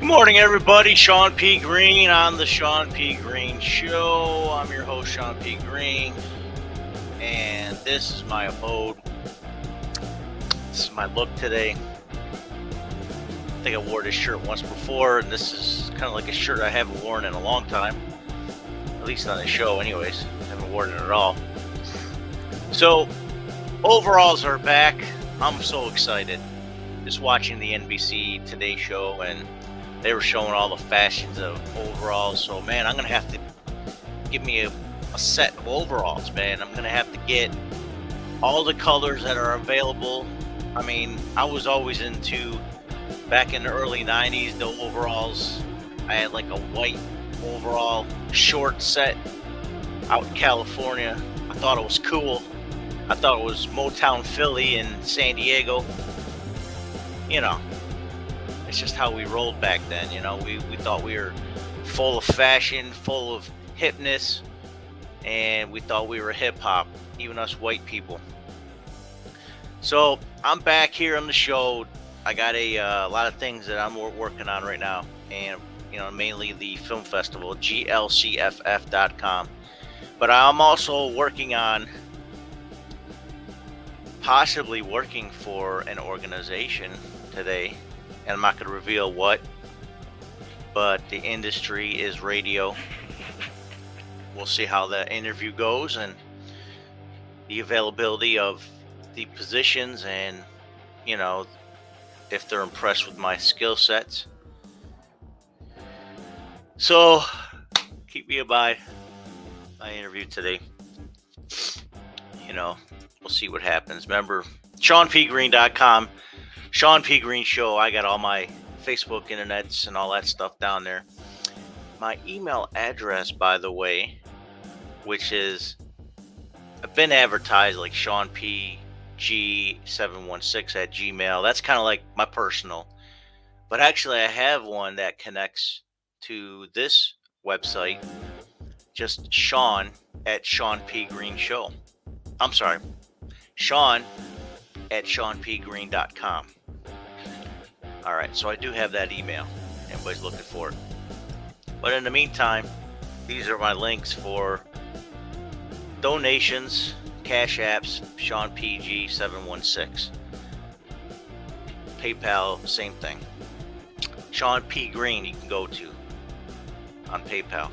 Good morning, everybody. Shawn P. Greene on the Shawn P. Greene Show. I'm your host, Shawn P. Greene, and this is my abode. This is my look today. I think I wore this shirt once before, and this is kind of like a shirt I haven't worn in a long time, at least on the show anyways. I haven't worn it at all. So, overalls are back. I'm so excited. Just watching the NBC Today show, and they were showing all the fashions of overalls. So, man, I'm going to have to give me a set of overalls, man. I'm going to have to get all the colors that are available. I mean, I was always into, back in the early 90s, the overalls. I had like a white overall short set out in California. I thought it was cool. I thought it was Motown Philly and San Diego. You know, it's just how we rolled back then. You know, we thought we were full of fashion, full of hipness, and we thought we were hip hop, even us white people. So I'm back here on the show. I got a lot of things that I'm working on right now, and mainly the film festival, glcff.com. But I'm also working on possibly working for an organization today, and I'm not going to reveal what, but the industry is radio. We'll see how the interview goes and the availability of the positions, and if they're impressed with my skill sets. So keep me by my interview today. We'll see what happens. Remember, ShawnPGreene.com, Shawn P. Greene Show. I got all my Facebook, internets, and all that stuff down there. My email address, by the way, which is, I've been advertised like ShawnPG716 at Gmail. That's kind of like my personal. But actually, I have one that connects to this website, just Shawn at Shawn P. Greene Show. I'm sorry, Shawn at ShawnPGreene.com. All right, so I do have that email. Everybody's looking for it. But in the meantime, these are my links for donations, Cash Apps, ShawnPG716. PayPal, same thing. Shawn P. Greene, you can go to on PayPal.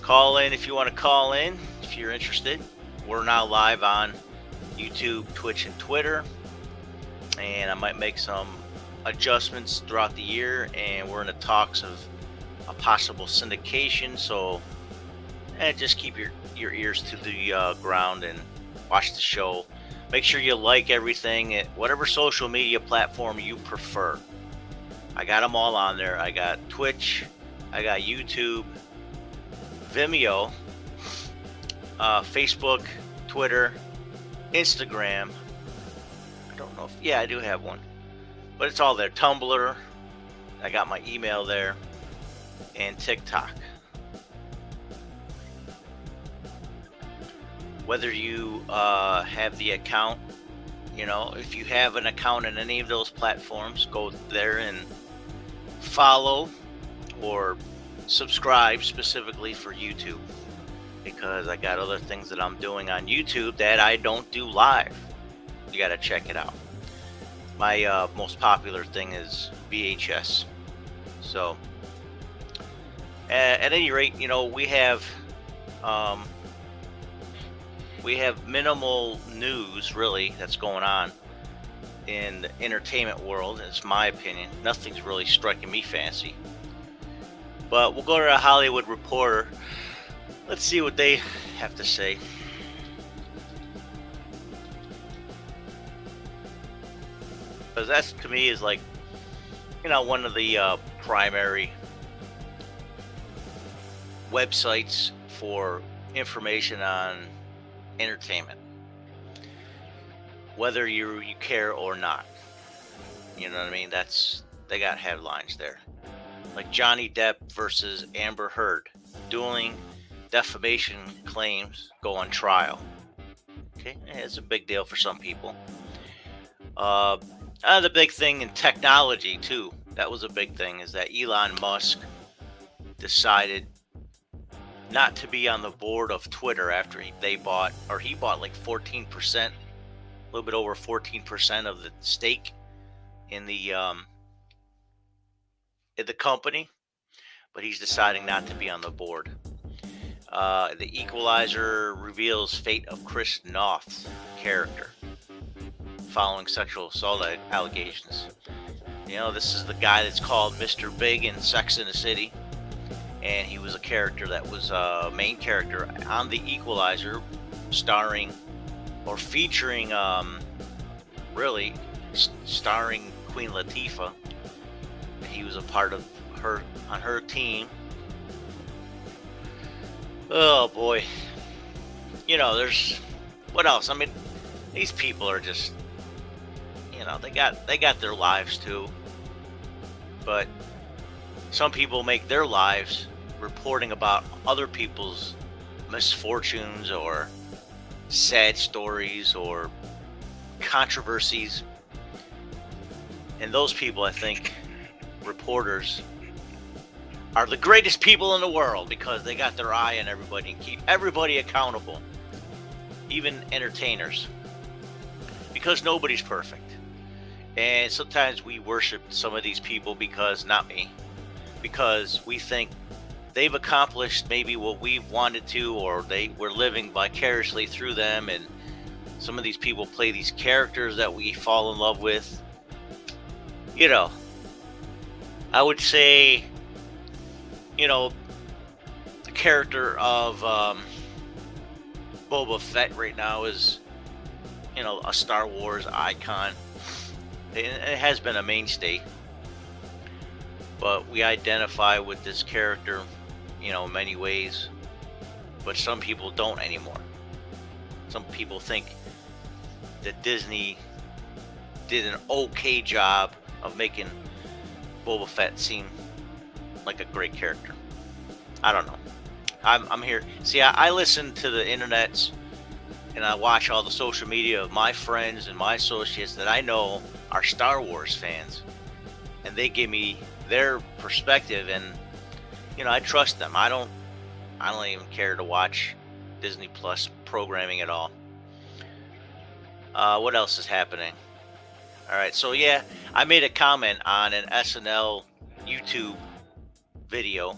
Call in if you want to call in, if you're interested. We're now live on YouTube, Twitch, and Twitter, and I might make some adjustments throughout the year, and we're in the talks of a possible syndication. So just keep your ears to the ground and watch the show. Make sure you like everything at whatever social media platform you prefer. I got them all on there. I got Twitch, I got YouTube, Vimeo, Facebook, Twitter, Instagram. I don't know if, I do have one, but it's all there. Tumblr, I got my email there, and TikTok. Whether you have the account, if you have an account in any of those platforms, go there and follow or subscribe specifically for YouTube, because I got other things that I'm doing on YouTube that I don't do live. You got to check it out. My most popular thing is VHS. So at any rate, we have minimal news really that's going on in the entertainment world. It's my opinion. Nothing's really striking me fancy. But we'll go to the Hollywood Reporter. Let's see what they have to say. Because that, to me, is like, one of the primary websites for information on entertainment, whether you care or not. You know what I mean? They got headlines there, like Johnny Depp versus Amber Heard, dueling defamation claims go on trial. Okay, it's a big deal for some people. The big thing in technology too. That was a big thing, is that Elon Musk decided not to be on the board of Twitter after he bought like 14%, a little bit over 14% of the stake in the company, but he's deciding not to be on the board. The Equalizer reveals fate of Chris Noth's character following sexual assault allegations. This is the guy that's called Mr. Big in Sex in the City, and he was a character that was a main character on The Equalizer, starring or featuring, really starring Queen Latifah. He was a part of her team. Oh boy, there's what else? I mean, these people are just, they got their lives too, but some people make their lives reporting about other people's misfortunes or sad stories or controversies. And those people, I think, reporters, are the greatest people in the world because they got their eye on everybody and keep everybody accountable, even entertainers, because nobody's perfect. And sometimes we worship some of these people not me, because we think they've accomplished maybe what we've wanted to, or we're living vicariously through them. And some of these people play these characters that we fall in love with. I would say, the character of Boba Fett right now is, a Star Wars icon. It has been a mainstay, but we identify with this character, in many ways, but some people don't anymore. Some people think that Disney did an okay job of making Boba Fett seem like a great character. I don't know. I'm here. See, I listen to the internets and I watch all the social media of my friends and my associates that I know are Star Wars fans, and they give me their perspective, and I trust them. I don't even care to watch Disney Plus programming at all. What else is happening? All right, so yeah, I made a comment on an SNL YouTube video.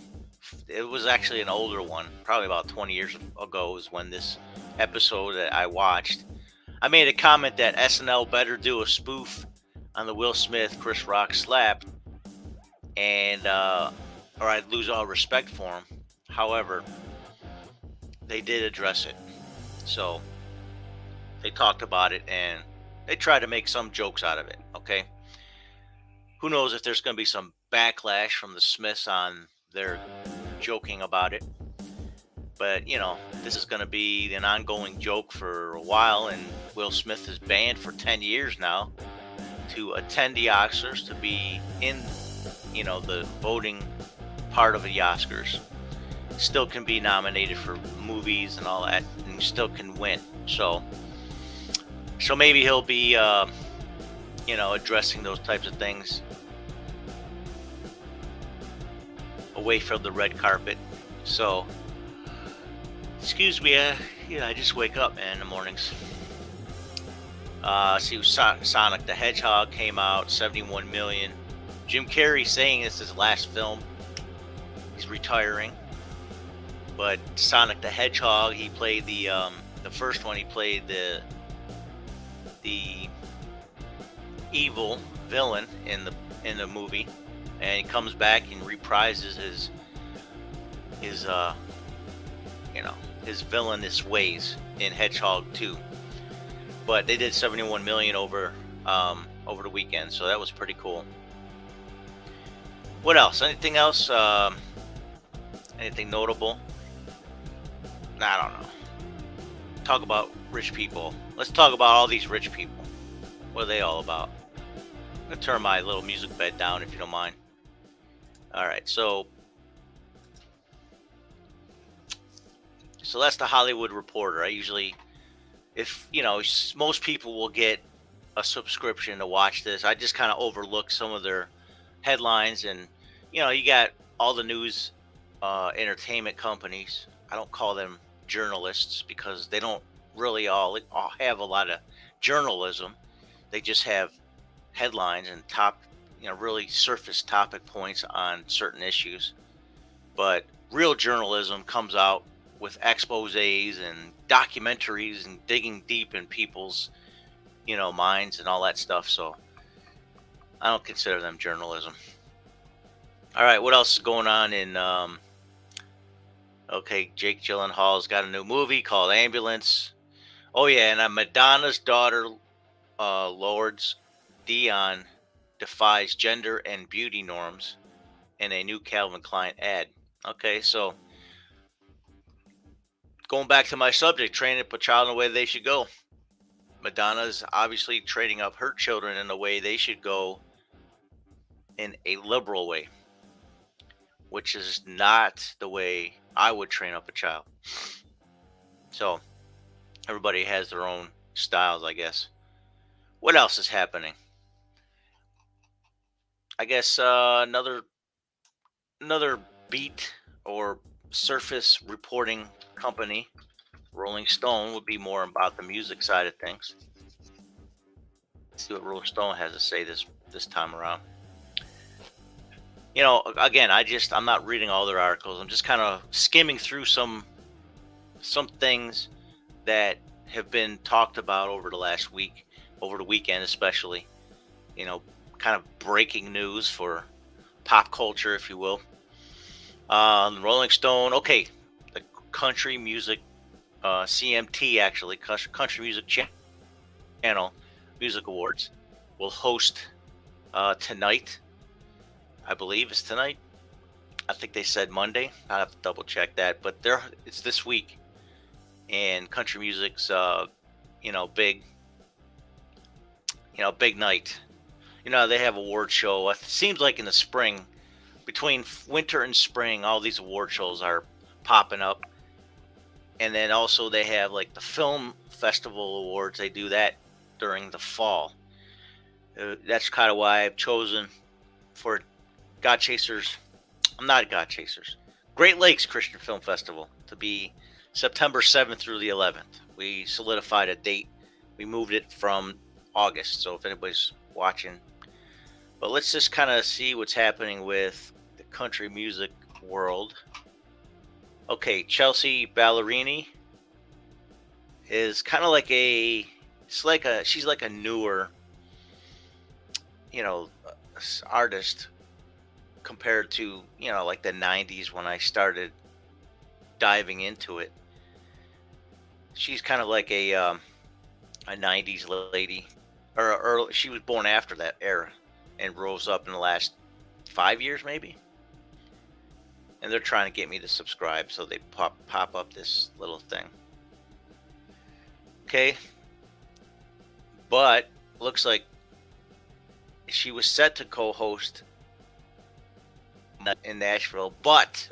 It was actually an older one, probably about 20 years ago is when this episode that I watched. I made a comment that SNL better do a spoof on the Will Smith Chris Rock slap, and or I'd lose all respect for him. However, they did address it. So they talked about it and they tried to make some jokes out of it. Okay. Who knows if there's going to be some backlash from the Smiths on their joking about it. But, this is going to be an ongoing joke for a while, and Will Smith is banned for 10 years now to attend the Oscars, to be in, the voting part of the Oscars. Still can be nominated for movies and all that, and still can win. So maybe he'll be, addressing those types of things away from the red carpet. So, excuse me, I just wake up, man, in the mornings. See, Sonic the Hedgehog came out, 71 million. Jim Carrey saying this is his last film. He's retiring. But Sonic the Hedgehog, he played the first one. He played the evil villain in the movie, and he comes back and reprises his villainous ways in Hedgehog 2. But they did 71 million over the weekend, so that was pretty cool. What else? Anything else? Anything notable? I don't know. Talk about rich people. Let's talk about all these rich people. What are they all about? I'm going to turn my little music bed down if you don't mind. Alright, so that's the Hollywood Reporter. I usually, most people will get a subscription to watch this. I just kind of overlook some of their headlines, and you got all the news entertainment companies. I don't call them journalists because they don't really all have a lot of journalism. They just have headlines and really surface topic points on certain issues. But real journalism comes out with exposés and documentaries and digging deep in people's minds and all that stuff. So I don't consider them journalism. All right, what else is going on in okay, Jake Gyllenhaal's got a new movie called Ambulance. Oh yeah, and Madonna's daughter, Lords Dion, defies gender and beauty norms in a new Calvin Klein ad. Okay, so going back to my subject, training up a child in the way they should go. Madonna's obviously training up her children in the way they should go in a liberal way, which is not the way I would train up a child. So everybody has their own styles, I guess. What else is happening? I guess another beat or surface reporting company, Rolling Stone, would be more about the music side of things. Let's see what Rolling Stone has to say this time around. Again, I'm not reading all their articles. I'm just kind of skimming through some things that have been talked about over the last week, over the weekend especially. Kind of breaking news for pop culture, if you will. Rolling Stone, okay, the Country Music CMT, actually, Country Music Channel Music Awards will host tonight. I believe it's tonight. I think they said Monday. I have to double check that, but it's this week, and country music's big big night. They have award show. It seems like in the spring, between winter and spring, all these award shows are popping up. And then also they have like the film festival awards. They do that during the fall. That's kind of why I've chosen for God Chasers. I'm not God Chasers. Great Lakes Christian Film Festival to be September 7th through the 11th. We solidified a date. We moved it from August. So if anybody's watching, but let's just kind of see what's happening with the country music world. Okay, Chelsea Ballerini is kind of like she's like a newer, artist compared to, like the 90s when I started diving into it. She's kind of like a 90s lady, or early, she was born after that era and rose up in the last 5 years maybe. And they're trying to get me to subscribe, so they pop up this little thing. Okay, but looks like she was set to co-host in Nashville, but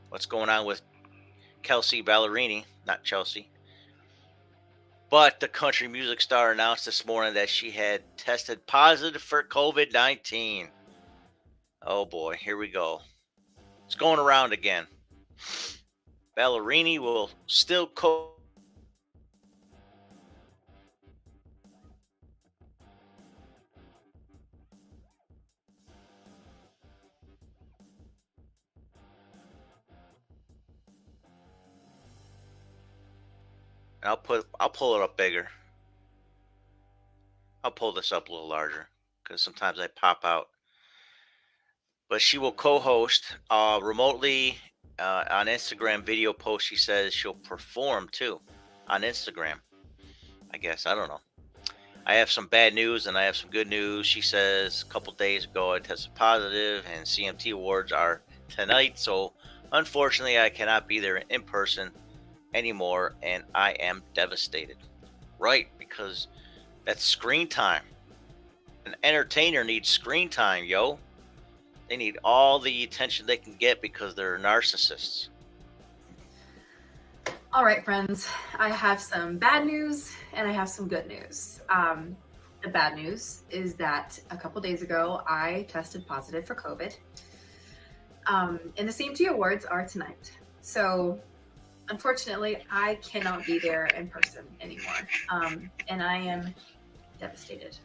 what's going on with Kelsey Ballerini? Not Chelsea. But the country music star announced this morning that she had tested positive for COVID-19. Oh boy, here we go. It's going around again. Ballerini will still I'll pull it up bigger. I'll pull this up a little larger because sometimes I pop out. But she will co-host remotely on Instagram video post. She says she'll perform too on Instagram. I guess, I don't know. I have some bad news and I have some good news. She says a couple days ago I tested positive, and CMT awards are tonight, so unfortunately I cannot be there in person anymore, and I am devastated. Right, because that's screen time. An entertainer needs screen time, yo. They need all the attention they can get because they're narcissists. All right, friends, I have some bad news and I have some good news. The bad news is that a couple days ago, I tested positive for COVID. And the CMT Awards are tonight. So unfortunately, I cannot be there in person anymore. And I am devastated.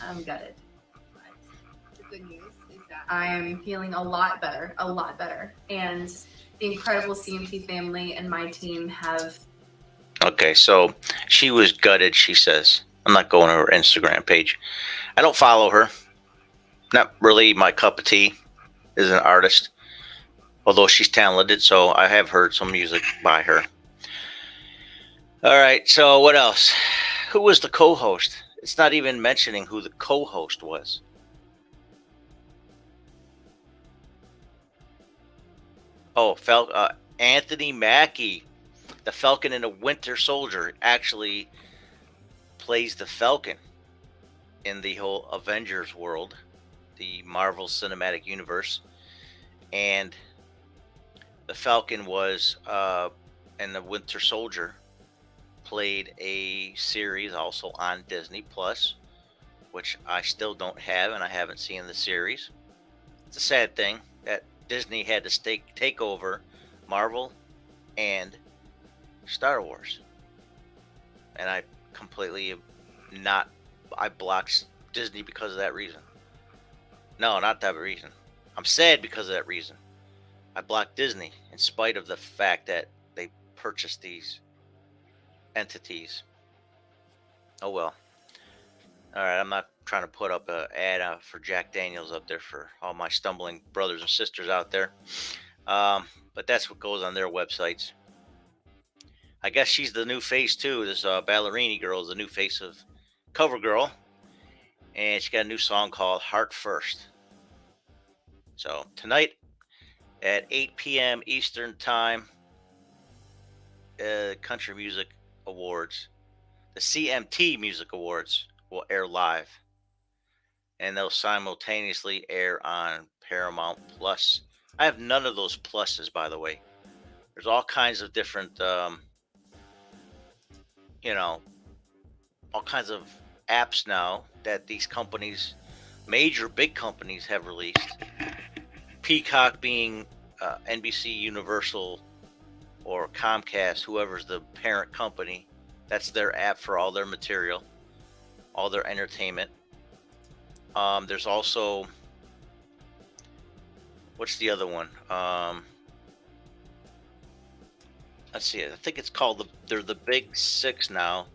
I'm gutted. The good news is that I am feeling a lot better, a lot better. And the incredible CMT family and my team have. Okay, so she was gutted, she says. I'm not going to her Instagram page. I don't follow her. Not really my cup of tea as an artist, although she's talented, so I have heard some music by her. All right, so what else? Who was the co-host? It's not even mentioning who the co-host was. Oh, Anthony Mackie, the Falcon and the Winter Soldier, actually plays the Falcon in the whole Avengers world, the Marvel Cinematic Universe, and the Falcon was and the Winter Soldier played a series also on Disney Plus, which I still don't have, and I haven't seen the series. It's a sad thing that Disney had to take over Marvel and Star Wars, and I completely not. I blocked Disney because of that reason. No, not that reason. I'm sad because of that reason. I blocked Disney in spite of the fact that they purchased these entities. Oh well. All right, I'm not trying to put up an ad for Jack Daniels up there for all my stumbling brothers and sisters out there. But that's what goes on their websites. I guess she's the new face too. This Ballerini girl is the new face of CoverGirl, and she got a new song called "Heart First." So tonight at 8 p.m. Eastern Time, Country Music Awards, the CMT Music Awards will air live, and they'll simultaneously air on Paramount Plus. I have none of those pluses, by the way. There's all kinds of different, you know, all kinds of apps now that these companies, major big companies, have released. Peacock being NBC Universal or Comcast, whoever's the parent company. That's their app for all their material, all their entertainment. There's also, what's the other one? Let's see. I think it's called they're the big six now,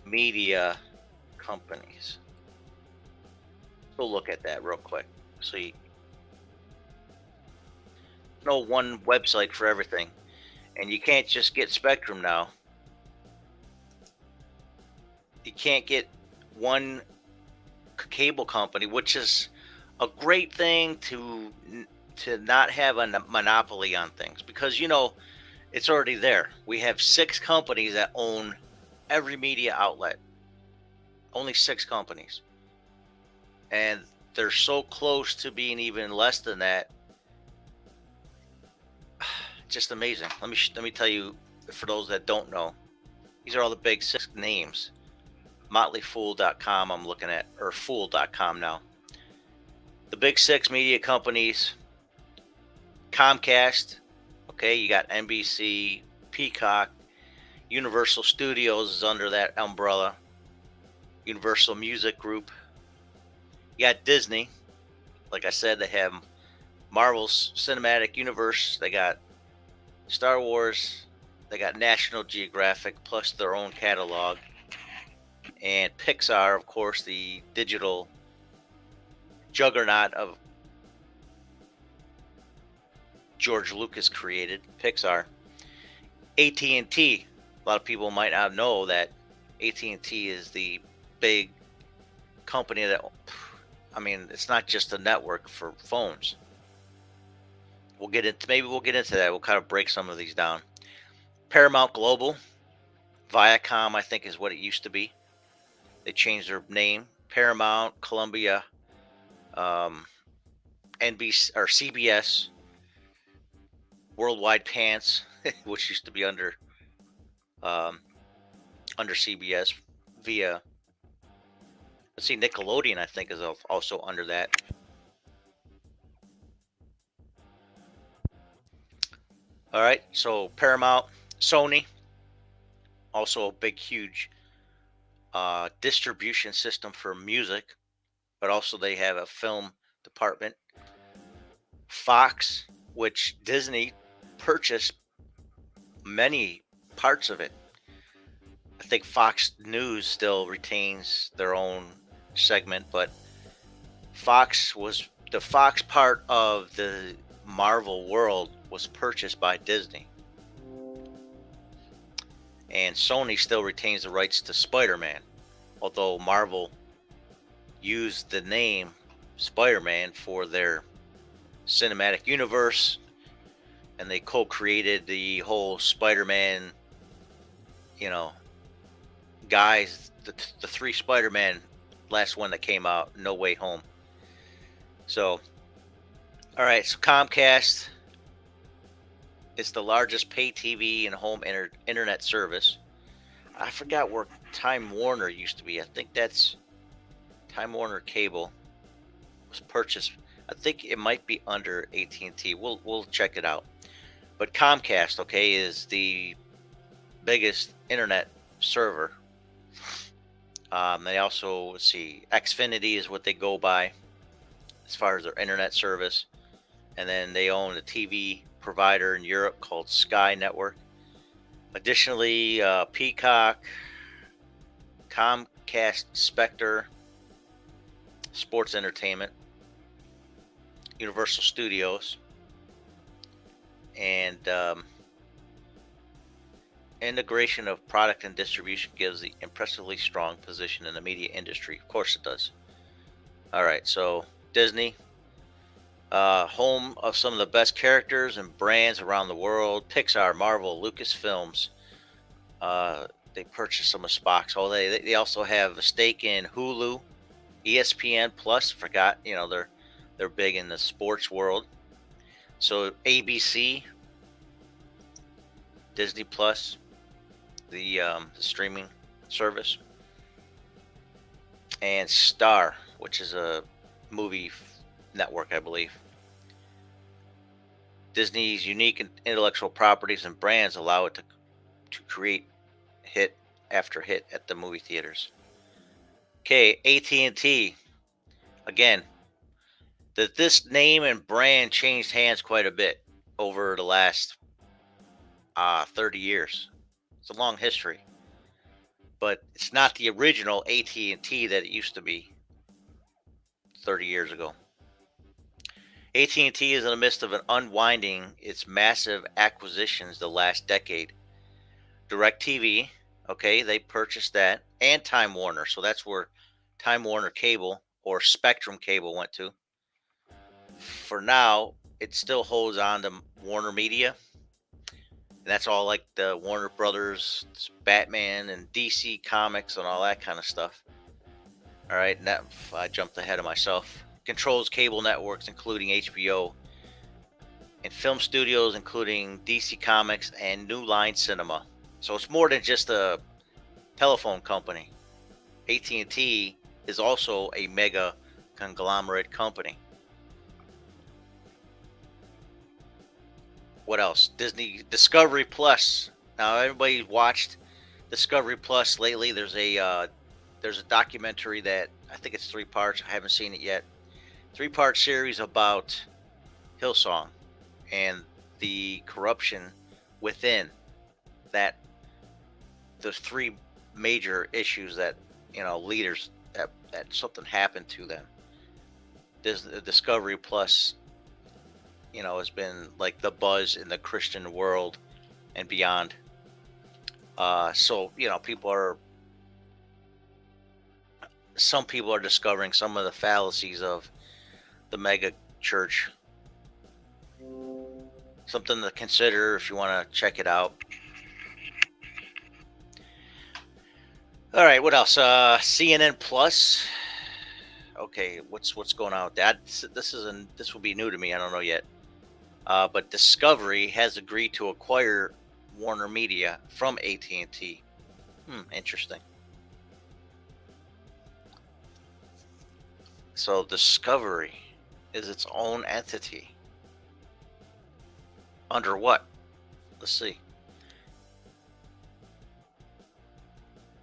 media companies. Go look at that real quick. So you know one website for everything, and you can't just get Spectrum now. You can't get one cable company, which is a great thing to not have a monopoly on things, because it's already there. We have six companies that own every media outlet. Only six companies, and they're so close to being even less than that. Just amazing. Let me tell you, for those that don't know, these are all the big six names. Motleyfool.com I'm looking at, or fool.com now. The big six media companies: Comcast, okay, you got NBC, Peacock, Universal Studios is under that umbrella, Universal Music Group. You got Disney. Like I said, they have Marvel's Cinematic Universe, they got Star Wars, they got National Geographic, plus their own catalog. And Pixar, of course, the digital juggernaut of George Lucas created, Pixar. AT&T, a lot of people might not know that AT&T is the big company that, it's not just a network for phones. Maybe we'll get into that. We'll kind of break some of these down. Paramount Global, Viacom, I think is what it used to be. They changed their name. Paramount, Columbia, NBC or CBS, Worldwide Pants, which used to be under CBS via Let's see, Nickelodeon, I think, is also under that. All right, so Paramount, Sony, also a big, huge distribution system for music, but also they have a film department. Fox, which Disney purchased many parts of it. I think Fox News still retains their own segment, but Fox was the Fox part of the Marvel world was purchased by Disney. And Sony still retains the rights to Spider-Man, although Marvel used the name Spider-Man for their cinematic universe, and they co-created the whole Spider-Man, you know, guys, the three Spider-Man, last one that came out, No Way Home. So, all right, so Comcast is the largest pay TV and home internet service. I forgot where Time Warner used to be. I think that's Time Warner Cable was purchased. I think it might be under AT&T. We'll check it out. But Comcast, okay, is the biggest internet server. They also, let's see, Xfinity is what they go by as far as their internet service. And then they own a TV provider in Europe called Sky Network. Additionally, Peacock, Comcast Spectre, Sports Entertainment, Universal Studios, and integration of product and distribution gives the impressively strong position in the media industry. Of course it does. All right, so Disney, home of some of the best characters and brands around the world. Pixar, Marvel, Lucasfilms. They purchased some of Spock's. Oh, they also have a stake in Hulu, ESPN Plus. Forgot, they're big in the sports world. So ABC, Disney Plus, the streaming service, and Star, which is a movie network, I believe. Disney's unique intellectual properties and brands allow it to create hit after hit at the movie theaters. Okay, AT&T. Again, this name and brand changed hands quite a bit over the last 30 years. It's a long history, but it's not the original AT&T that it used to be 30 years ago. AT&T is in the midst of unwinding its massive acquisitions the last decade. DirecTV, okay, they purchased that, and Time Warner. So that's where Time Warner Cable or Spectrum Cable went to. For now, it still holds on to Warner Media. And that's all like the Warner Brothers, Batman, and DC Comics, and all that kind of stuff. All right, I jumped ahead of myself. Controls cable networks, including HBO, and film studios, including DC Comics and New Line Cinema. So it's more than just a telephone company. AT&T is also a mega conglomerate company. What else? Discovery Plus. Now everybody watched Discovery Plus lately. There's a documentary that I think it's 3 parts. I haven't seen it yet. 3-part series about Hillsong and the corruption within that. There's 3 major issues that leaders that something happened to them. Discovery Plus, has been like the buzz in the Christian world and beyond. So some people are discovering some of the fallacies of the mega church. Something to consider if you want to check it out. All right, what else? CNN Plus. Okay, what's going on with that? This will be new to me. I don't know yet. But Discovery has agreed to acquire Warner Media from AT&T. Interesting. So Discovery is its own entity. Under what? Let's see.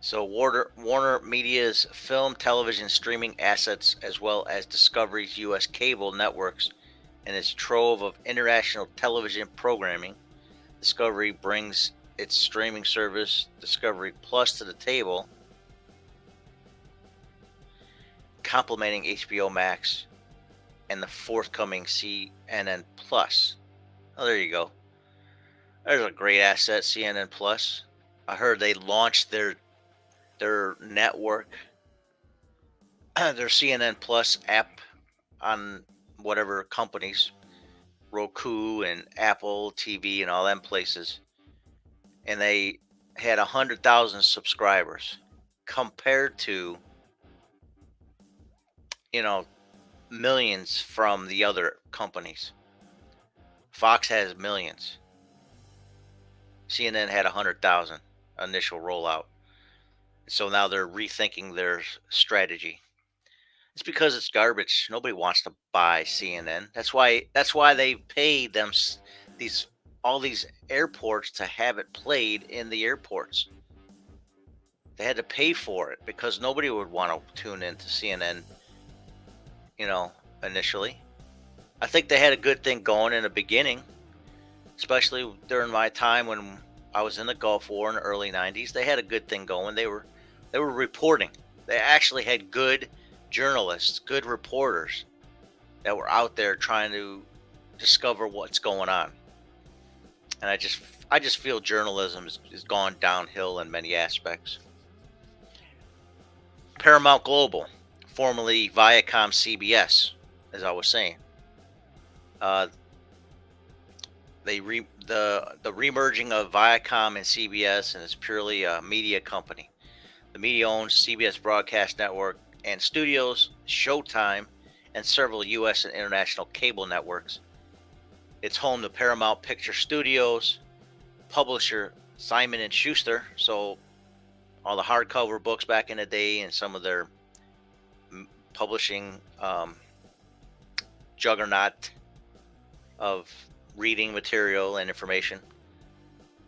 So Warner Media's film, television, streaming assets, as well as Discovery's U.S. cable networks and its trove of international television programming. Discovery brings its streaming service, Discovery Plus, to the table, complementing HBO Max and the forthcoming CNN Plus. Oh, there you go. There's a great asset, CNN Plus. I heard they launched their network, their CNN Plus app on whatever companies, Roku and Apple TV and all them places, and they had 100,000 subscribers compared to, you know, millions from the other companies. Fox has millions. CNN had 100,000 initial rollout. So now they're rethinking their strategy. It's because it's garbage. Nobody wants to buy CNN. That's why they paid them these all these airports to have it played in the airports. They had to pay for it because nobody would want to tune into CNN, initially. I think they had a good thing going in the beginning, especially during my time when I was in the Gulf War in the early 90s. They had a good thing going. They were reporting. They actually had good journalists, good reporters that were out there trying to discover what's going on. And I just feel journalism has gone downhill in many aspects. Paramount Global, formerly Viacom CBS, as I was saying. The remerging of Viacom and CBS, and it's purely a media company. The media owns CBS Broadcast Network and Studios, Showtime, and several U.S. and international cable networks. It's home to Paramount Picture Studios, publisher Simon & Schuster, so all the hardcover books back in the day and some of their publishing juggernaut of reading material and information.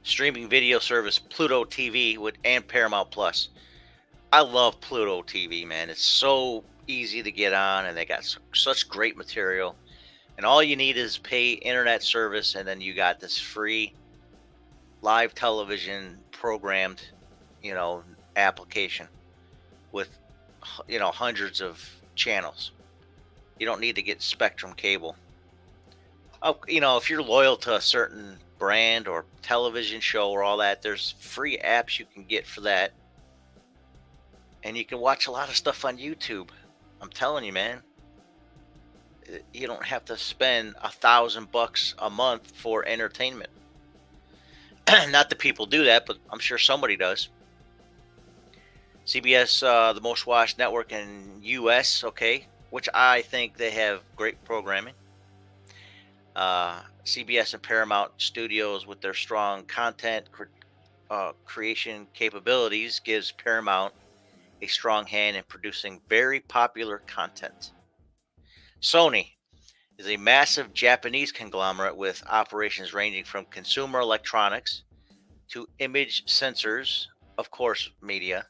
Streaming video service Pluto TV and Paramount Plus. I love Pluto TV, man. It's so easy to get on, and they got such great material. And all you need is pay internet service, and then you got this free live television programmed, application with, hundreds of channels. You don't need to get Spectrum cable. Oh, if you're loyal to a certain brand or television show or all that, there's free apps you can get for that. And you can watch a lot of stuff on YouTube. I'm telling you, man. You don't have to spend $1,000 a month for entertainment. Not that people do that, but I'm sure somebody does. CBS, the most watched network in U.S., okay, which I think they have great programming. CBS and Paramount Studios, with their strong content creation capabilities, gives Paramount a strong hand in producing very popular content. Sony is a massive Japanese conglomerate with operations ranging from consumer electronics to image sensors, of course, media.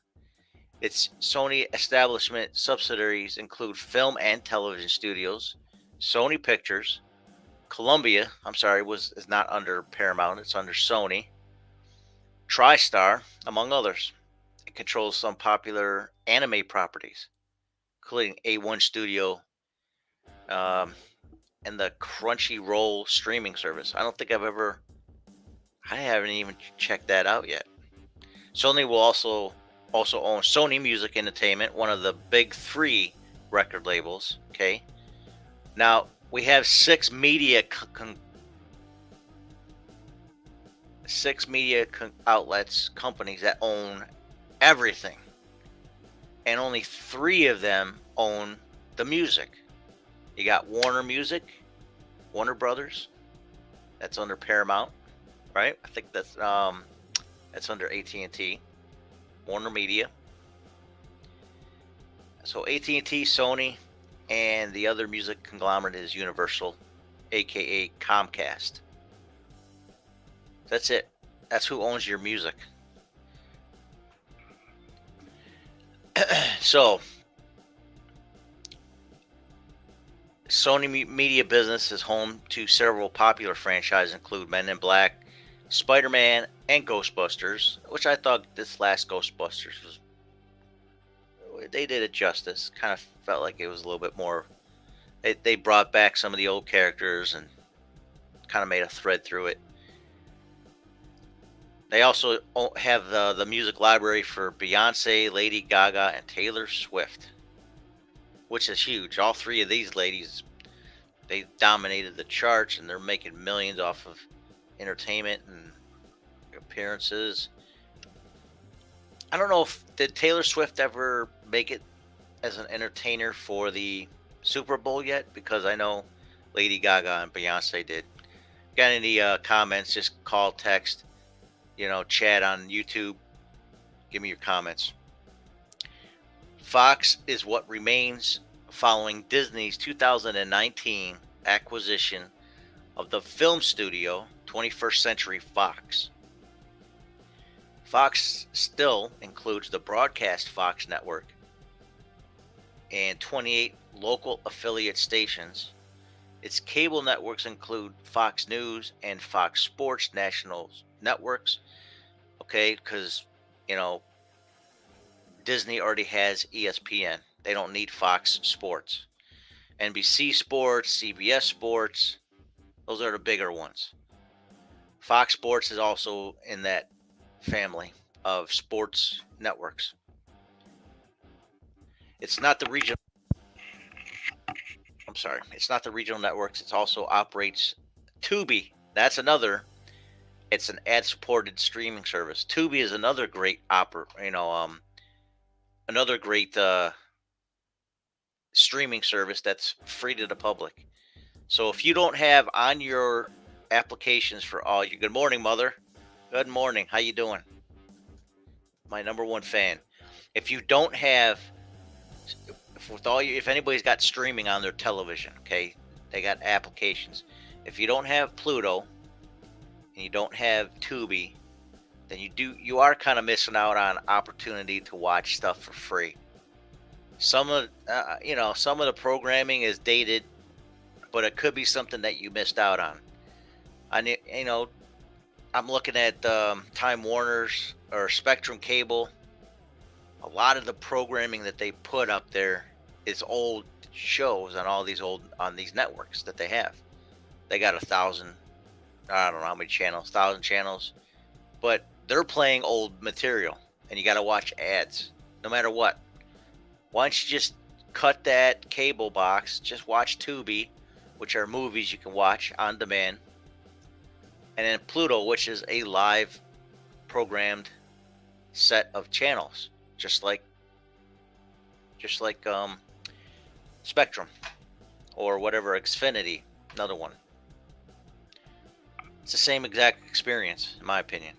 Its Sony establishment subsidiaries include film and television studios, Sony Pictures, Columbia, is not under Paramount, it's under Sony, TriStar, among others. It controls some popular anime properties, including A1 Studio and the Crunchyroll streaming service. I haven't even checked that out yet. Sony will also own Sony Music Entertainment, one of the big three record labels. Okay. Now we have six media outlets, companies that own everything, and only three of them own the music. You got Warner Music, Warner Brothers. That's under Paramount, right? I think that's under AT&T. Warner Media. So AT&T, Sony, and the other music conglomerate is Universal, aka Comcast. That's it. That's who owns your music. So, Sony Media Business is home to several popular franchises, include Men in Black, Spider-Man, and Ghostbusters, which I thought this last Ghostbusters was, they did it justice. Kind of felt like it was a little bit more. They brought back some of the old characters and kind of made a thread through it. They also have the music library for Beyonce, Lady Gaga, and Taylor Swift, which is huge. All three of these ladies, they dominated the charts, and they're making millions off of entertainment and appearances. I don't know if did Taylor Swift ever make it as an entertainer for the Super Bowl yet, because I know Lady Gaga and Beyonce did. Got any comments? Just call, text, chat on YouTube. Give me your comments. Fox is what remains following Disney's 2019 acquisition of the film studio 21st Century Fox. Fox still includes the broadcast Fox network and 28 local affiliate stations. Its cable networks include Fox News and Fox Sports national networks. Okay, because, Disney already has ESPN. They don't need Fox Sports. NBC Sports, CBS Sports, those are the bigger ones. Fox Sports is also in that family of sports networks. It's not the regional. I'm sorry. It's not the regional networks. It also operates Tubi. That's another. It's an ad-supported streaming service. Tubi is another great another great streaming service that's free to the public. So if you don't have on your applications for all your, good morning, mother. Good morning. How you doing? My number one fan. If you don't have, if anybody's got streaming on their television, okay, they got applications. If you don't have Pluto and you don't have Tubi, then you are kind of missing out on opportunity to watch stuff for free. Some of some of the programming is dated, but it could be something that you missed out on. I'm looking at Time Warner's or Spectrum Cable. A lot of the programming that they put up there is old shows on these networks that they have. They got 1,000, I don't know how many channels, 1,000 channels, but they're playing old material, and you got to watch ads no matter what. Why don't you just cut that cable box, just watch Tubi, which are movies you can watch on demand, and then Pluto, which is a live programmed set of channels, just like Spectrum or whatever, Xfinity, another one. It's the same exact experience, in my opinion.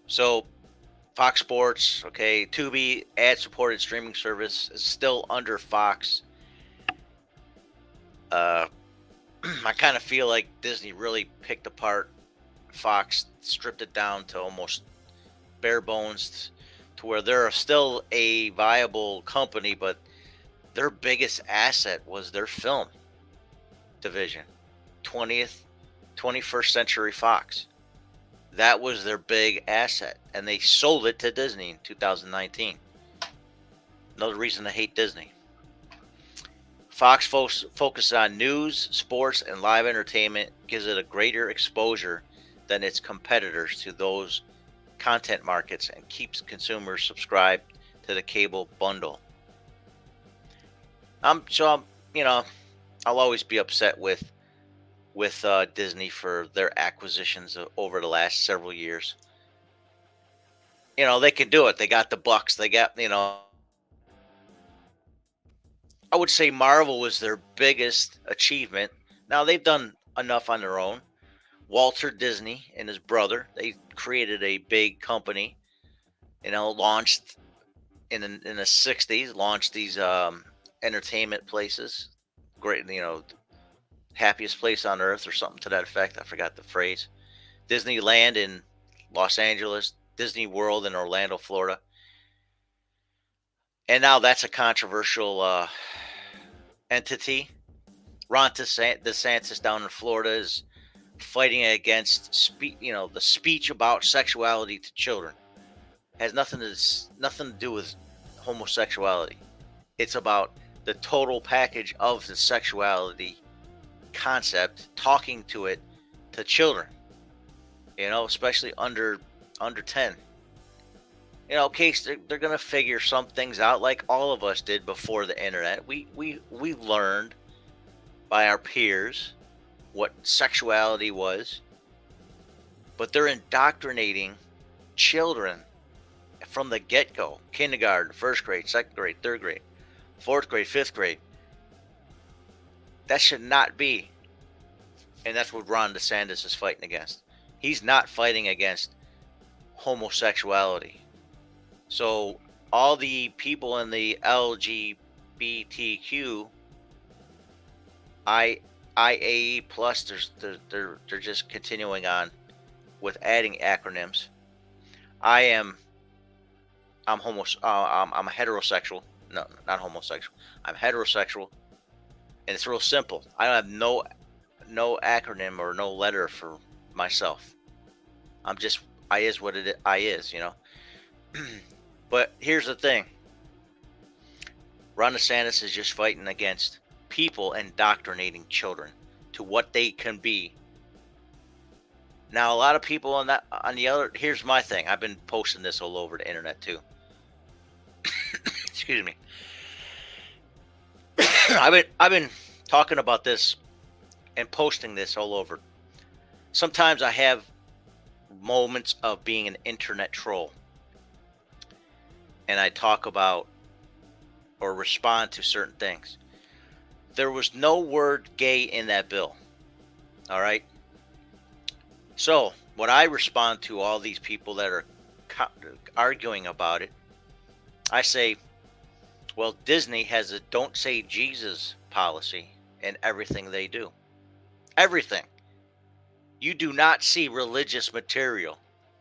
So Fox Sports, okay, Tubi, ad-supported streaming service, is still under Fox. I kind of feel like Disney really picked apart Fox, stripped it down to almost bare bones, to where they're still a viable company, but their biggest asset was their film division, 21st Century Fox. That was their big asset, and they sold it to Disney in 2019. Another reason to hate Disney. Fox focuses on news, sports, and live entertainment, gives it a greater exposure than its competitors to those content markets, and keeps consumers subscribed to the cable bundle. I'll always be upset with Disney for their acquisitions over the last several years. They can do it. They got the bucks. They got, I would say Marvel was their biggest achievement. Now they've done enough on their own. Walter Disney and his brother, they created a big company, launched in the 60s, launched these entertainment places. Great, happiest place on earth or something to that effect. I forgot the phrase. Disneyland in Los Angeles, Disney World in Orlando, Florida. And now that's a controversial entity. Ron DeSantis down in Florida is fighting against the speech about sexuality to children. Has nothing to do with homosexuality. It's about the total package of the sexuality concept, talking to it to children. Especially under 10. Case they're gonna figure some things out, like all of us did before the internet. We learned by our peers what sexuality was, but they're indoctrinating children from the get-go. Kindergarten, first grade, second grade, third grade, fourth grade, fifth grade. That should not be. And that's what Ron DeSantis is fighting against. He's not fighting against homosexuality. So all the people in the LGBTQ IAE plus, they're just continuing on with adding acronyms. I'm a heterosexual. No, not homosexual. I'm heterosexual, and it's real simple. I don't have no acronym or no letter for myself. I is what it is. I is, But here's the thing. Ron DeSantis is just fighting against people indoctrinating children to what they can be. Now, a lot of people on the other, here's my thing. I've been posting this all over the internet too. Excuse me. I've been talking about this and posting this all over. Sometimes I have moments of being an internet troll, and I talk about or respond to certain things. There was no word gay in that bill. All right. So when I respond to all these people that are arguing about it, I say, well, Disney has a don't say Jesus policy in everything they do. Everything. You do not see religious material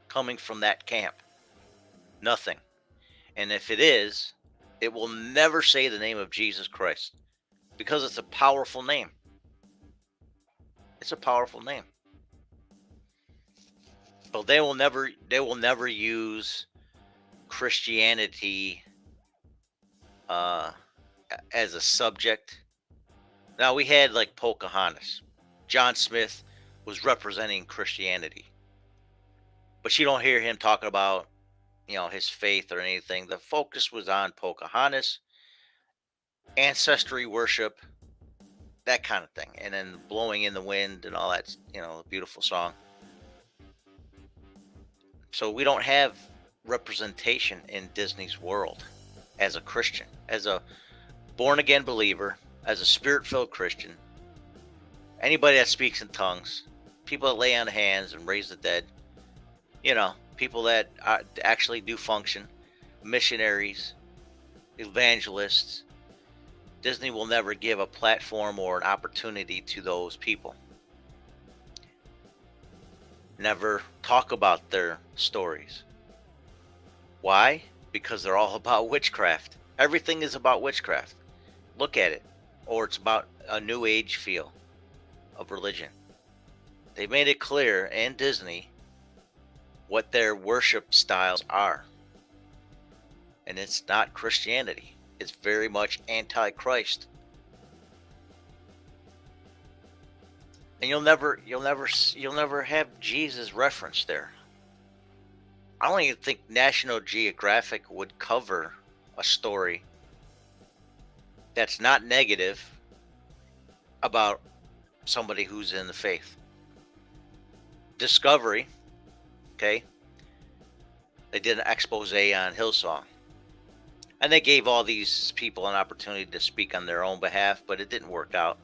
coming from that camp. Nothing. And if it is, it will never say the name of Jesus Christ, because it's a powerful name. It's a powerful name. But they will never use Christianity as a subject. Now, we had like Pocahontas. John Smith was representing Christianity, but you don't hear him talking about his faith or anything. The focus was on Pocahontas, ancestry worship, that kind of thing, and then Blowing in the Wind and all that, beautiful song. So we don't have representation in Disney's world as a Christian, as a born again believer, as a spirit-filled Christian. Anybody that speaks in tongues, people that lay on hands and raise the dead, people that actually do function, missionaries, evangelists. Disney will never give a platform or an opportunity to those people. Never talk about their stories. Why? Because they're all about witchcraft. Everything is about witchcraft. Look at it. Or it's about a new age feel of religion. They made it clear in Disney what their worship styles are. And it's not Christianity. It's very much anti-Christ. And you'll never have Jesus referenced there. I don't even think National Geographic would cover a story that's not negative about somebody who's in the faith. Discovery, okay, they did an expose on Hillsong. And they gave all these people an opportunity to speak on their own behalf, but it didn't work out.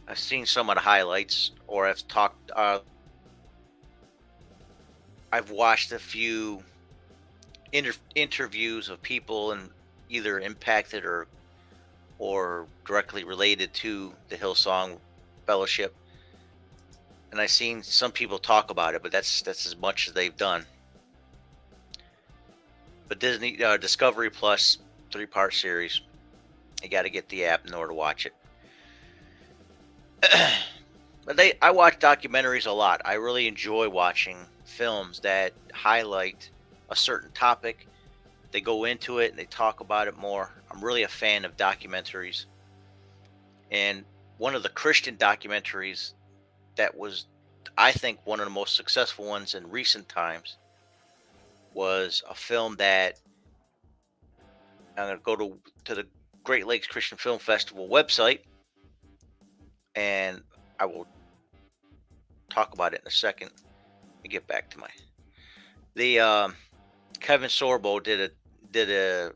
I've seen some of the highlights, or I've watched a few interviews of people and either impacted or or directly related to the Hillsong Fellowship. And I've seen some people talk about it, but that's as much as they've done. But Disney Discovery Plus 3-part series, you got to get the app in order to watch it. But I watch documentaries a lot. I really enjoy watching films that highlight a certain topic. They go into it and they talk about it more. I'm really a fan of documentaries. And one of the Christian documentaries that was, I think, one of the most successful ones in recent times was a film that I'm going to go to the Great Lakes Christian Film Festival website, and I will talk about it in a second. Let me get back to the Kevin Sorbo did a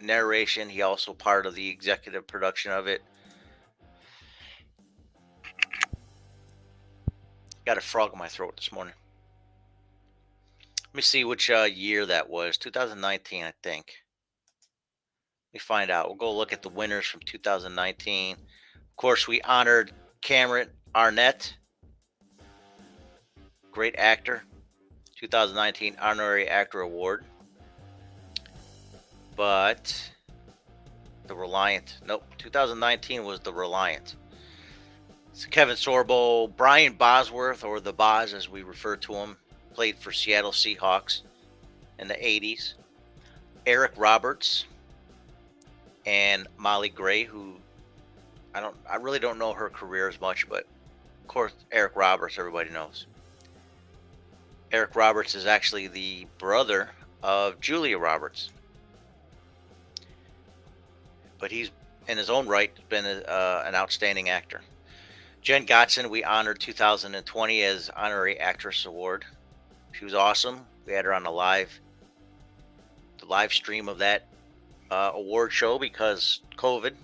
narration. He also part of the executive production of it. Got a frog in my throat this morning. Let me see which year that was. 2019, I think. Let me find out. We'll go look at the winners from 2019. Of course, we honored Cameron Arnett, great actor, 2019 Honorary Actor Award. But The Reliant, nope, 2019 was The Reliant. So Kevin Sorbo, Brian Bosworth, or the Boz as we refer to him, played for Seattle Seahawks in the 80s. Eric Roberts and Molly Gray, who I really don't know her career as much, but of course Eric Roberts everybody knows. Eric Roberts is actually the brother of Julia Roberts, but he's in his own right been an outstanding actor. Jen Gotson, we honored 2020 as Honorary Actress Award. She was awesome. We had her on the live stream of that award show because COVID.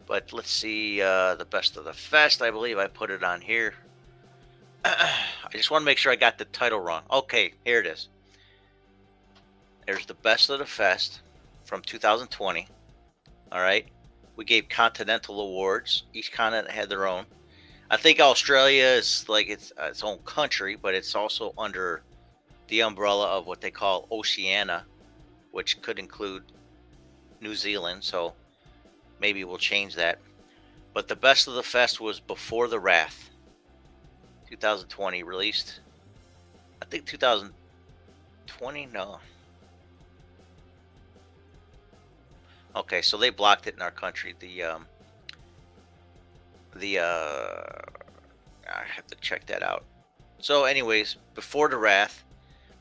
But let's see, the Best of the Fest. I believe I put it on here. I just want to make sure I got the title wrong. Okay, here it is. There's the Best of the Fest from 2020. All right. We gave continental awards. Each continent had their own. I think Australia is like its own country, but it's also under the umbrella of what they call Oceania, which could include New Zealand. So maybe we'll change that. But the Best of the Fest was Before the Wrath, 2020, released. I think 2020. No. Okay, so they blocked it in our country. I have to check that out. So, anyways, Before the Wrath,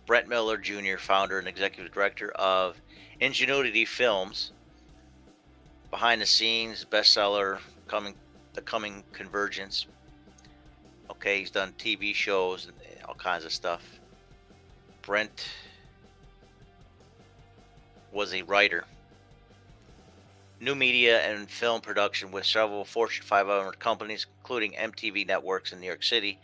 Brent Miller Jr., founder and executive director of Ingenuity Films, behind the scenes bestseller, The Coming Convergence. Okay, he's done TV shows and all kinds of stuff. Brent was a writer. New media and film production with several Fortune 500 companies, including MTV Networks in New York City.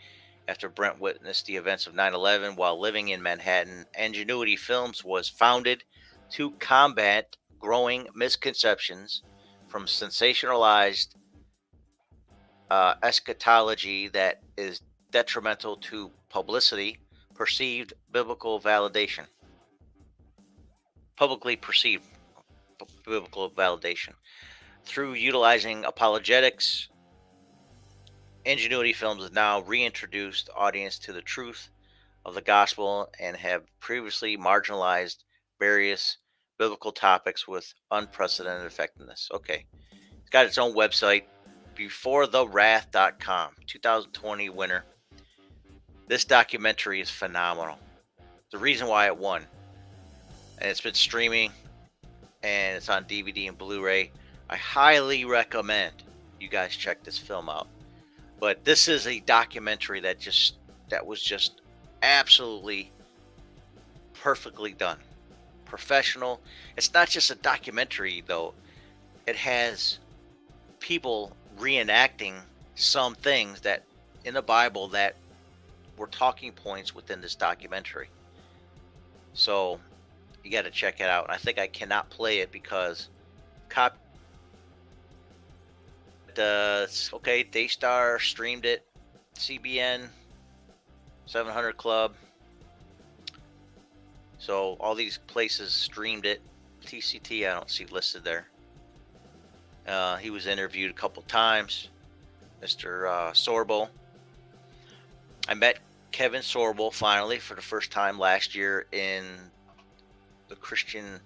After Brent witnessed the events of 9/11 while living in Manhattan, Ingenuity Films was founded to combat growing misconceptions from sensationalized eschatology that is detrimental to publicly perceived biblical validation. Through utilizing apologetics, Ingenuity Films has now reintroduced the audience to the truth of the gospel and have previously marginalized various biblical topics with unprecedented effectiveness. Okay. It's got its own website, beforethewrath.com, 2020 winner. This documentary is phenomenal. The reason why it won, and it's been streaming, and it's on DVD and Blu-ray. I highly recommend you guys check this film out. But this is a documentary that was just absolutely perfectly done. Professional. It's not just a documentary though. It has people reenacting some things that in the Bible that were talking points within this documentary. So you got to check it out. I think I cannot play it because got okay, Daystar streamed it, CBN, 700 Club. So all these places streamed it. TCT I don't see listed there. He was interviewed a couple times, Mr. Sorbo. I met Kevin Sorbo finally for the first time last year in the Christian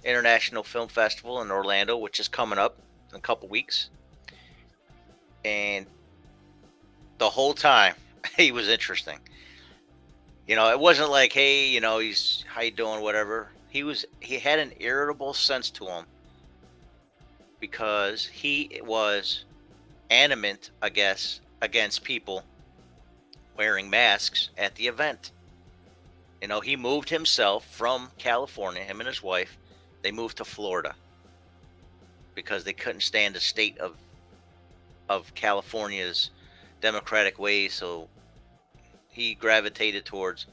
International Film Festival in Orlando, which is coming up in a couple weeks. And the whole time he was interesting. You know, it wasn't like, hey, you know, he's how you doing, whatever. He had an irritable sense to him because he was animate, I guess, against people wearing masks at the event. You know, he moved himself from California, him and his wife, they moved to Florida because they couldn't stand the state of California's democratic ways. So he gravitated towards,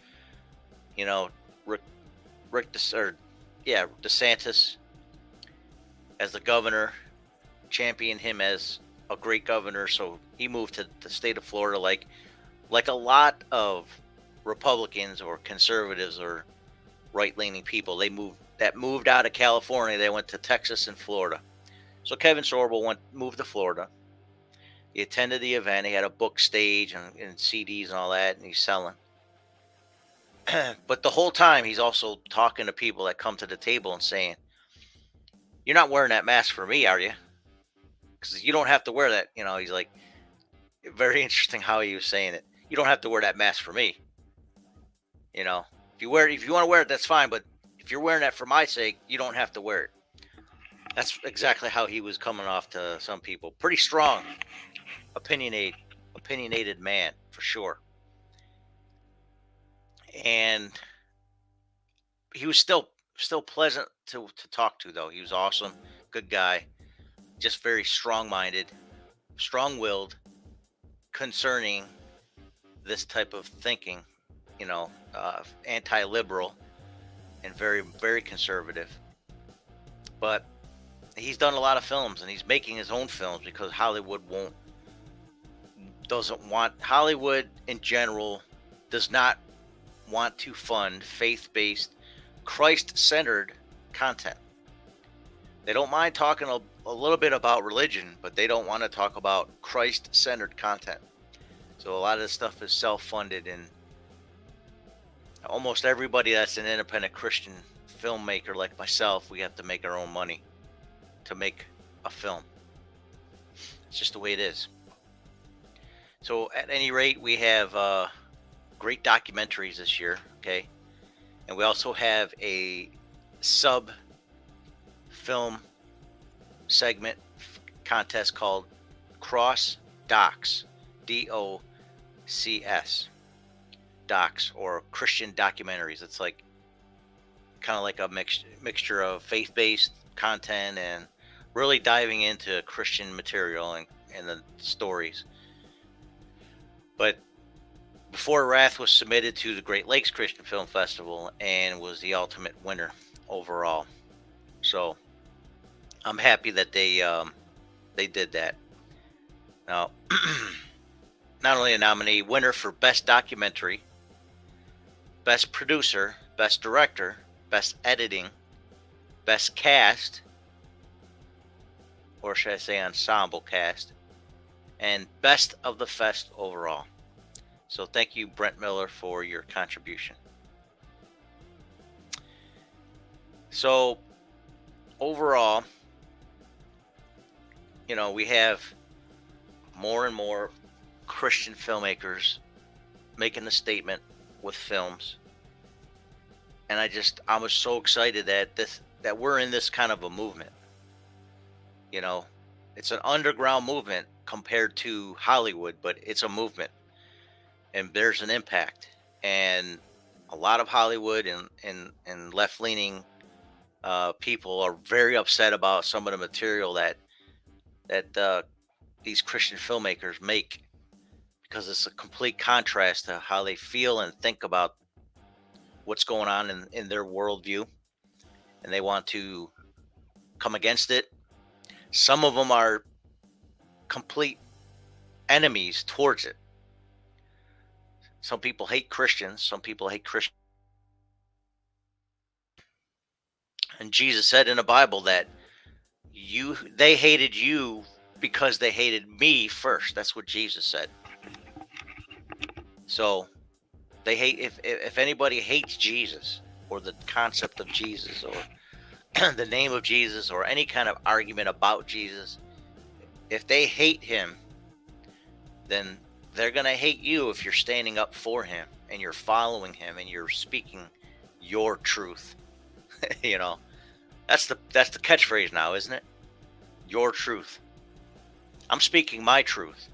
you know, DeSantis as the governor, championed him as a great governor. So he moved to the state of Florida, like a lot of Republicans or conservatives or right-leaning people. They moved out of California. They went to Texas and Florida. So Kevin Sorbo moved to Florida. He attended the event. He had a book stage and CDs and all that, and he's selling. But the whole time, he's also talking to people that come to the table and saying, "You're not wearing that mask for me, are you? Because you don't have to wear that." You know, he's like, very interesting how he was saying it. You don't have to wear that mask for me. You know, if you want to wear it, that's fine. But if you're wearing that for my sake, you don't have to wear it. That's exactly how he was coming off to some people. Pretty strong, opinionated man for sure. And he was still pleasant to talk to, though. He was awesome, good guy, just very strong-minded, strong-willed concerning this type of thinking, you know, anti-liberal and very, very conservative. But he's done a lot of films, and he's making his own films because Hollywood Hollywood in general does not want to fund faith-based, Christ-centered content. They don't mind talking a little bit about religion, but they don't want to talk about Christ-centered content. So a lot of this stuff is self-funded, and almost everybody that's an independent Christian filmmaker like myself, we have to make our own money to make a film. It's just the way it is. So at any rate, we have great documentaries this year, okay? And we also have a sub film segment contest called Cross Docs, DOCS, docs, or Christian documentaries. It's like kind of like a mixture of faith-based content and really diving into Christian material and the stories. But Before Wrath was submitted to the Great Lakes Christian Film Festival and was the ultimate winner overall. So I'm happy that they did that. Now, not only a nominee, winner for Best Documentary, Best Producer, Best Director, Best Editing, Best Cast, or should I say Ensemble Cast, and Best of the Fest overall. So thank you, Brent Miller, for your contribution. So overall, you know, we have more and more Christian filmmakers making a statement with films. And I was so excited that we're in this kind of a movement. You know, it's an underground movement compared to Hollywood, but it's a movement. And there's an impact. And a lot of Hollywood and left-leaning people are very upset about some of the material that these Christian filmmakers make, because it's a complete contrast to how they feel and think about what's going on in their worldview, and they want to come against it. Some of them are complete enemies towards it. Some people hate Christians. Some people hate Christians. And Jesus said in the Bible that they hated you because they hated me first. That's what Jesus said. So they hate, if anybody hates Jesus or the concept of Jesus or the name of Jesus or any kind of argument about Jesus, if they hate him, then they're going to hate you if you're standing up for him and you're following him and you're speaking your truth. You know, that's the catchphrase now, isn't it? Your truth. I'm speaking my truth.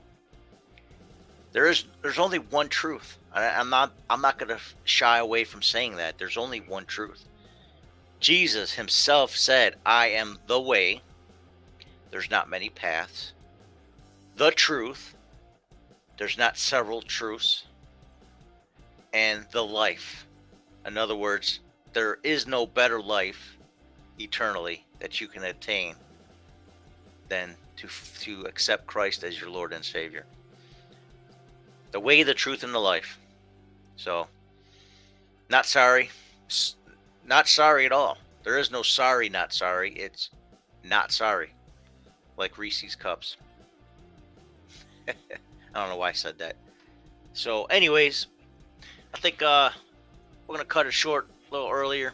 There's only one truth. I'm not going to shy away from saying that. There's only one truth. Jesus himself said, I am the way. There's not many paths. The truth. There's not several truths. And the life. In other words, there is no better life eternally that you can attain than to accept Christ as your Lord and Savior. The way, the truth, and the life. So, not sorry. Not sorry at all. There is no sorry, not sorry. It's not sorry. Like Reese's Cups. I don't know why I said that. So, anyways, I think we're going to cut it short a little earlier.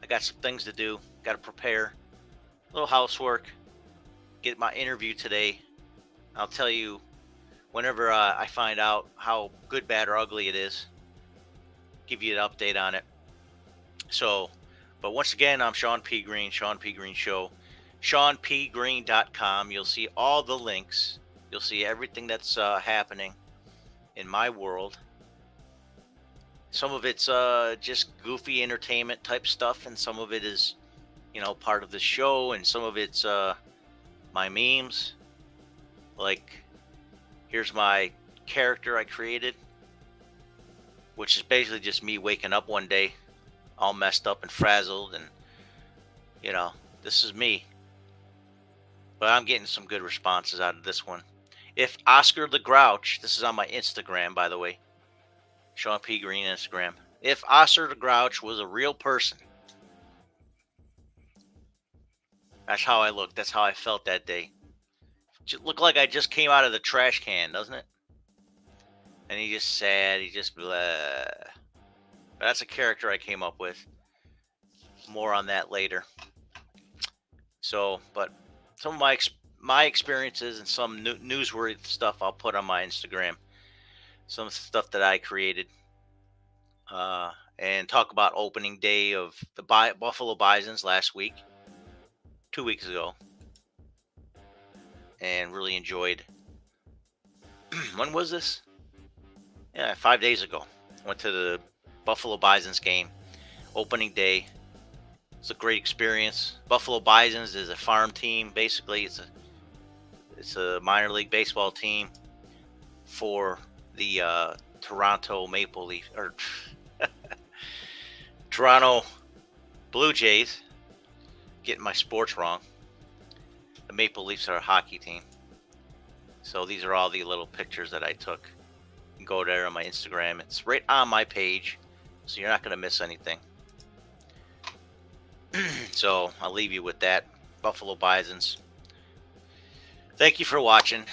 I got some things to do. Got to prepare. A little housework. Get my interview today. I'll tell you whenever I find out how good, bad, or ugly it is. Give you an update on it. So, but once again, I'm Shawn P. Greene, Shawn P. Greene Show. ShawnPGreene.com. You'll see all the links. You'll see everything that's happening in my world. Some of it's just goofy entertainment type stuff, and some of it is, part of the show, and some of it's my memes. Like, here's my character I created, which is basically just me waking up one day all messed up and frazzled, and this is me. But I'm getting some good responses out of this one. If Oscar the Grouch, this is on my Instagram, by the way, Shawn P. Greene Instagram. If Oscar the Grouch was a real person, that's how I looked. That's how I felt that day. It looked like I just came out of the trash can, doesn't it? And he just sad. He just blah. But that's a character I came up with. More on that later. So, but some of my experiences and some newsworthy stuff I'll put on my Instagram. Some stuff that I created. And talk about opening day of the Buffalo Bisons last week. 2 weeks ago. And really enjoyed. When was this? Yeah, 5 days ago. Went to the Buffalo Bisons game. Opening day. It's a great experience. Buffalo Bisons is a farm team. Basically, it's a minor league baseball team for the Toronto Maple Leafs, or Toronto Blue Jays. Getting my sports wrong. The Maple Leafs are a hockey team. So these are all the little pictures that I took. You can go there on my Instagram. It's right on my page, so you're not going to miss anything. So I'll leave you with that. Buffalo Bisons. Thank you for watching.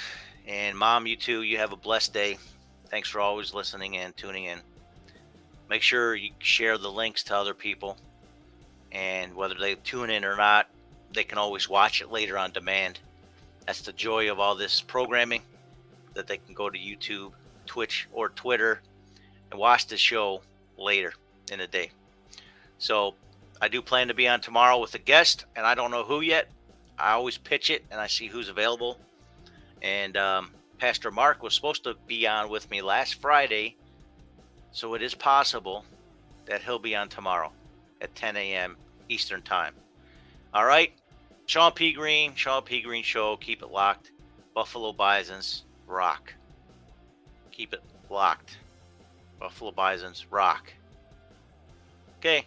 And Mom, you too. You have a blessed day. Thanks for always listening and tuning in. Make sure you share the links to other people. And whether they tune in or not, they can always watch it later on demand. That's the joy of all this programming, that they can go to YouTube, Twitch, or Twitter and watch the show later in the day. So I do plan to be on tomorrow with a guest, and I don't know who yet. I always pitch it, and I see who's available. And Pastor Mark was supposed to be on with me last Friday, so it is possible that he'll be on tomorrow at 10 a.m. Eastern Time. All right? Shawn P. Greene, Shawn P. Greene Show. Keep it locked. Buffalo Bisons, rock. Keep it locked. Buffalo Bisons, rock. Okay.